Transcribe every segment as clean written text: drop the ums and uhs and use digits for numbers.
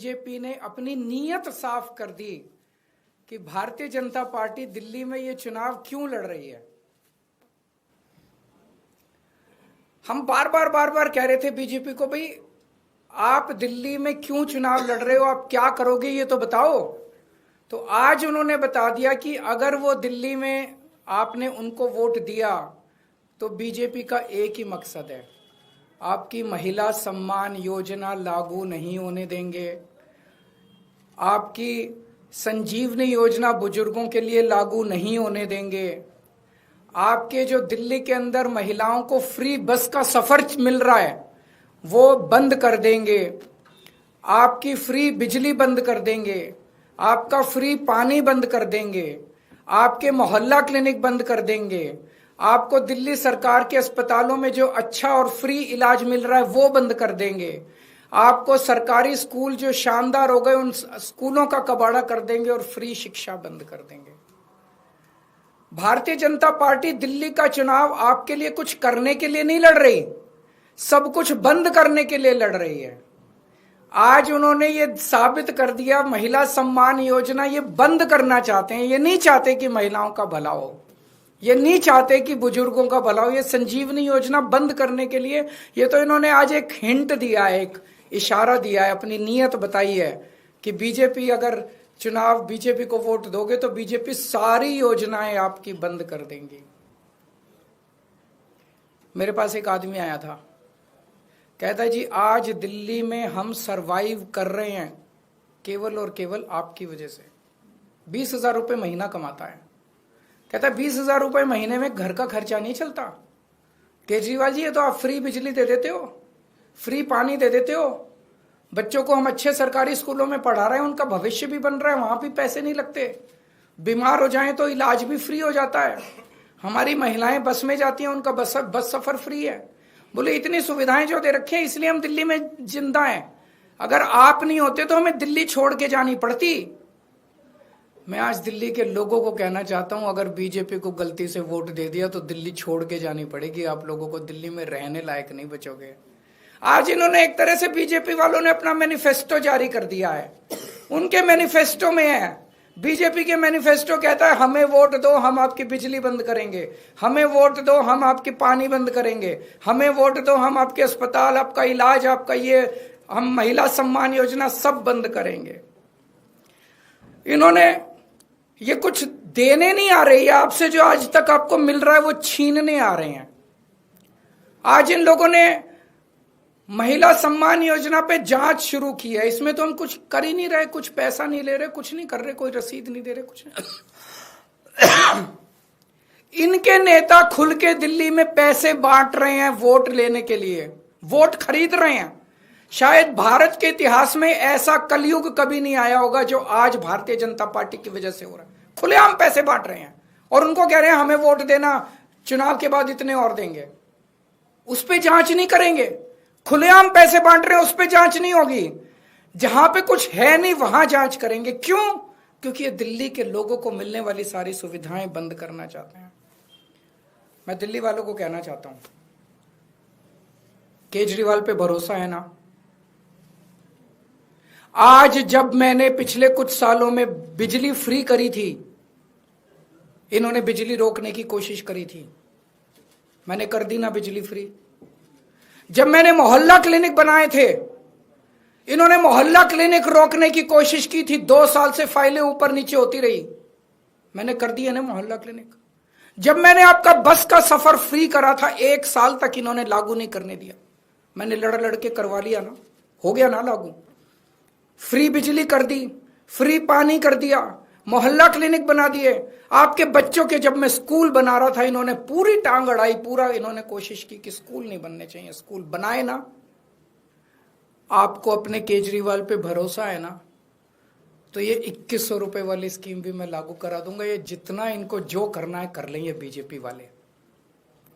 BJP ने अपनी नीयत साफ कर दी कि भारतीय जनता पार्टी दिल्ली में ये चुनाव क्यों लड़ रही है। हम बार बार कह रहे थे बीजेपी को, भाई आप दिल्ली में क्यों चुनाव लड़ रहे हो, आप क्या करोगे ये तो बताओ। तो आज उन्होंने बता दिया कि अगर वो दिल्ली में आपने उनको वोट दिया तो बीजेपी का एक ही मकसद है, आपकी महिला सम्मान योजना लागू नहीं होने देंगे, आपकी संजीवनी योजना बुजुर्गों के लिए लागू नहीं होने देंगे, आपके जो दिल्ली के अंदर महिलाओं को फ्री बस का सफर मिल रहा है वो बंद कर देंगे, आपकी फ्री बिजली बंद कर देंगे, आपका फ्री पानी बंद कर देंगे, आपके मोहल्ला क्लिनिक बंद कर देंगे, आपको दिल्ली सरकार के अस्पतालों में जो अच्छा और फ्री इलाज मिल रहा है वो बंद कर देंगे, आपको सरकारी स्कूल जो शानदार हो गए उन स्कूलों का कबाड़ा कर देंगे और फ्री शिक्षा बंद कर देंगे। भारतीय जनता पार्टी दिल्ली का चुनाव आपके लिए कुछ करने के लिए नहीं लड़ रही, सब कुछ बंद करने के लिए लड़ रही है। आज उन्होंने ये साबित कर दिया, महिला सम्मान योजना ये बंद करना चाहते हैं। ये नहीं चाहते कि महिलाओं का भला हो, ये नहीं चाहते कि बुजुर्गों का भला हो। ये संजीवनी योजना बंद करने के लिए ये तो इन्होंने आज एक हिंट दिया है, एक इशारा दिया है, अपनी नीयत बताई है कि बीजेपी अगर चुनाव बीजेपी को वोट दोगे तो बीजेपी सारी योजनाएं आपकी बंद कर देंगी। मेरे पास एक आदमी आया था, कहता है जी आज दिल्ली में हम सरवाइव कर रहे हैं केवल और केवल आपकी वजह से। 20,000 रुपये महीना कमाता है, कहता है 20,000 रुपये महीने में घर का खर्चा नहीं चलता। केजरीवाल जी ये तो आप फ्री बिजली दे देते हो, फ्री पानी दे देते हो, बच्चों को हम अच्छे सरकारी स्कूलों में पढ़ा रहे हैं, उनका भविष्य भी बन रहा है, वहां भी पैसे नहीं लगते, बीमार हो जाएं तो इलाज भी फ्री हो जाता है, हमारी महिलाएं बस में जाती हैं उनका बस सफर फ्री है। बोले इतनी सुविधाएं जो दे रखे हैं इसलिए हम दिल्ली में जिंदा हैं, अगर आप नहीं होते तो हमें दिल्ली छोड़ के जानी पड़ती। मैं आज दिल्ली के लोगों को कहना चाहता हूं, अगर बीजेपी को गलती से वोट दे दिया तो दिल्ली छोड़ के जानी पड़ेगी, आप लोगों को दिल्ली में रहने लायक नहीं बचोगे। आज इन्होंने एक तरह से बीजेपी वालों ने अपना मैनिफेस्टो जारी कर दिया है, उनके मैनिफेस्टो में है, बीजेपी के मैनिफेस्टो कहता है हमें वोट दो हम आपकी बिजली बंद करेंगे, हमें वोट दो हम आपके पानी बंद करेंगे, हमें वोट दो हम आपके अस्पताल, आपका इलाज, आपका ये हम महिला सम्मान योजना सब बंद करेंगे। इन्होंने ये कुछ देने नहीं आ रही है आपसे, जो आज तक आपको मिल रहा है वो छीनने आ रहे हैं। आज इन लोगों ने महिला सम्मान योजना पे जांच शुरू की है, इसमें तो हम कुछ कर ही नहीं रहे, कुछ पैसा नहीं ले रहे, कुछ नहीं कर रहे, कोई रसीद नहीं दे रहे, कुछ नहीं। इनके नेता खुल के दिल्ली में पैसे बांट रहे हैं वोट लेने के लिए, वोट खरीद रहे हैं। शायद भारत के इतिहास में ऐसा कलयुग कभी नहीं आया होगा जो आज भारतीय जनता पार्टी की वजह से हो रहा है। खुलेआम पैसे बांट रहे हैं और उनको कह रहे हैं हमें वोट देना, चुनाव के बाद इतने और देंगे। उस पर जांच नहीं करेंगे, खुलेआम पैसे बांट रहे हैं, उस पर जांच नहीं होगी। जहां पे कुछ है नहीं वहां जांच करेंगे। क्यों? क्योंकि ये दिल्ली के लोगों को मिलने वाली सारी सुविधाएं बंद करना चाहते हैं। मैं दिल्ली वालों को कहना चाहता हूं, केजरीवाल पे भरोसा है ना? आज जब मैंने पिछले कुछ सालों में बिजली फ्री करी थी, इन्होंने बिजली रोकने की कोशिश करी थी, मैंने कर दी ना बिजली फ्री। जब मैंने मोहल्ला क्लिनिक बनाए थे, इन्होंने मोहल्ला क्लिनिक रोकने की कोशिश की थी, 2 साल से फाइलें ऊपर नीचे होती रही, मैंने कर दी है ना मोहल्ला क्लिनिक। जब मैंने आपका बस का सफर फ्री करा था, 1 साल तक इन्होंने लागू नहीं करने दिया, मैंने लड़ के करवा लिया ना, हो गया ना लागू। फ्री बिजली कर दी, फ्री पानी कर दिया, मोहल्ला क्लिनिक बना दिए। आपके बच्चों के जब मैं स्कूल बना रहा था, इन्होंने पूरी टांग अड़ाई, पूरा इन्होंने कोशिश की कि स्कूल नहीं बनने चाहिए, स्कूल बनाए ना। आपको अपने केजरीवाल पे भरोसा है ना, तो ये 2100 रुपए वाली स्कीम भी मैं लागू करा दूंगा। ये जितना इनको जो करना है कर लेंगे बीजेपी वाले।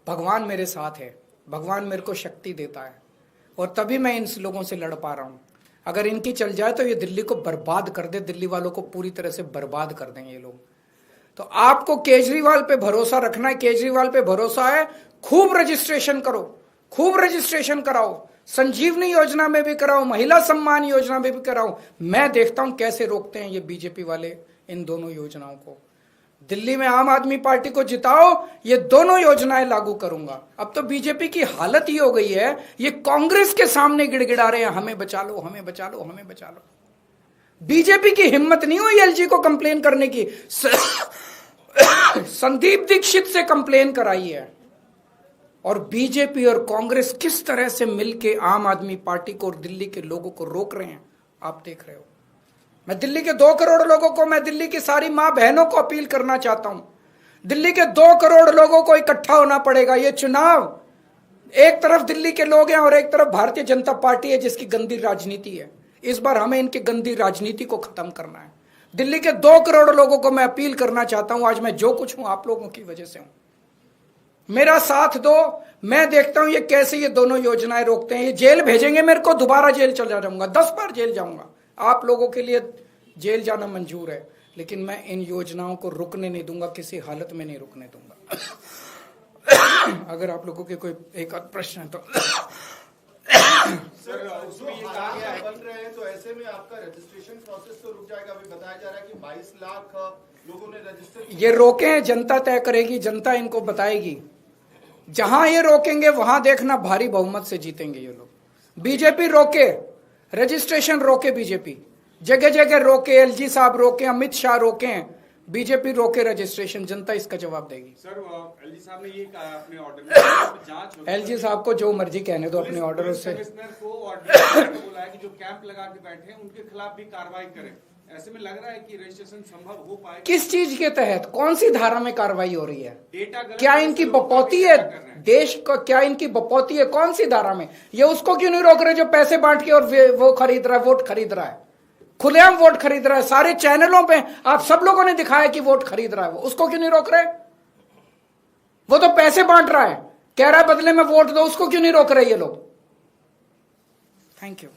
भगवान मेरे साथ है, भगवान मेरे को शक्ति देता है और तभी मैं इन लोगों से लड़ पा रहा हूं। अगर इनकी चल जाए तो ये दिल्ली को बर्बाद कर दे, दिल्ली वालों को पूरी तरह से बर्बाद कर देंगे ये लोग। तो आपको केजरीवाल पे भरोसा रखना है, केजरीवाल पे भरोसा है, खूब रजिस्ट्रेशन करो, खूब रजिस्ट्रेशन कराओ, संजीवनी योजना में भी कराऊं, महिला सम्मान योजना में भी कराऊं। मैं देखता हूं कैसे रोकते हैं ये बीजेपी वाले इन दोनों योजनाओं को। दिल्ली में आम आदमी पार्टी को जिताओ, ये दोनों योजनाएं लागू करूंगा। अब तो बीजेपी की हालत ही हो गई है, ये कांग्रेस के सामने गिड़गिड़ा रहे हैं, हमें बचा लो, हमें बचा लो, हमें बचा लो। बीजेपी की हिम्मत नहीं हुई एलजी को कंप्लेन करने की। संदीप दीक्षित से कंप्लेन कराई है। और बीजेपी और कांग्रेस किस तरह से मिलके आम आदमी पार्टी को और दिल्ली के लोगों को रोक रहे हैं, आप देख रहे हो। मैं दिल्ली के 2 करोड़ लोगों को, मैं दिल्ली की सारी मां बहनों को अपील करना चाहता हूं। दिल्ली के 2 करोड़ लोगों को इकट्ठा होना पड़ेगा। ये चुनाव, एक तरफ दिल्ली के लोग हैं और एक तरफ भारतीय जनता पार्टी है जिसकी गंदी राजनीति है। इस बार हमें इनकी गंदी राजनीति को खत्म करना है। दिल्ली के 2 करोड़ लोगों को मैं अपील करना चाहता हूं, आज मैं जो कुछ हूं आप लोगों की वजह से हूं। मेरा साथ दो। मैं देखता हूं ये कैसे ये दोनों योजनाएं रोकते हैं। ये जेल भेजेंगे मेरे को, दोबारा जेल चला जाऊंगा, 10 बार जेल जाऊंगा। आप लोगों के लिए जेल जाना मंजूर है, लेकिन मैं इन योजनाओं को रुकने नहीं दूंगा, किसी हालत में नहीं रुकने दूंगा। अगर आप लोगों के कोई एक आध प्रश्न है तो सर, उसमें ये कहा गया है बन रहे हैं तो ऐसे में आपका रजिस्ट्रेशन प्रोसेस तो रुक जाएगा। अभी बताया जा रहा है कि 22 लाख लोगों ने रजिस्टर। ये रोके हैं, जनता तय करेगी, जनता इनको बताएगी। जहां ये रोकेंगे वहां देखना भारी बहुमत से जीतेंगे ये लोग। बीजेपी रोके, रजिस्ट्रेशन रोके, बीजेपी जगह जगह रोके, एलजी साहब रोके, अमित शाह रोके, बीजेपी रोके रजिस्ट्रेशन, जनता इसका जवाब देगी। सर, एलजी साहब ने ये कहा अपने ऑर्डर में जांच होगी। एलजी साहब को जो मर्जी कहने दो अपने ऑर्डर से। कमिश्नर को ऑर्डर बोला है कि जो कैंप लगा के बैठे हैं उनके खिलाफ भी कार्रवाई करें। ऐसे में लग रहा है कि रजिस्ट्रेशन संभव हो पाएगा। किस चीज के तहत, कौन सी धारा में कार्रवाई हो रही है? डेटा क्या इनकी बपौती है देश को? क्या इनकी बपौती है? कौन सी धारा में? ये उसको क्यों नहीं रोक रहे जो पैसे बांट के और वो खरीद रहा है, वोट खरीद रहा है, खुलेआम वोट खरीद रहा है। सारे चैनलों पे आप सब लोगों ने दिखाया कि वोट खरीद रहा है, वो उसको क्यों नहीं रोक रहे? वो तो पैसे बांट रहा है, कह रहा है बदले में वोट दो, उसको क्यों नहीं रोक रहे ये लोग? Thank you.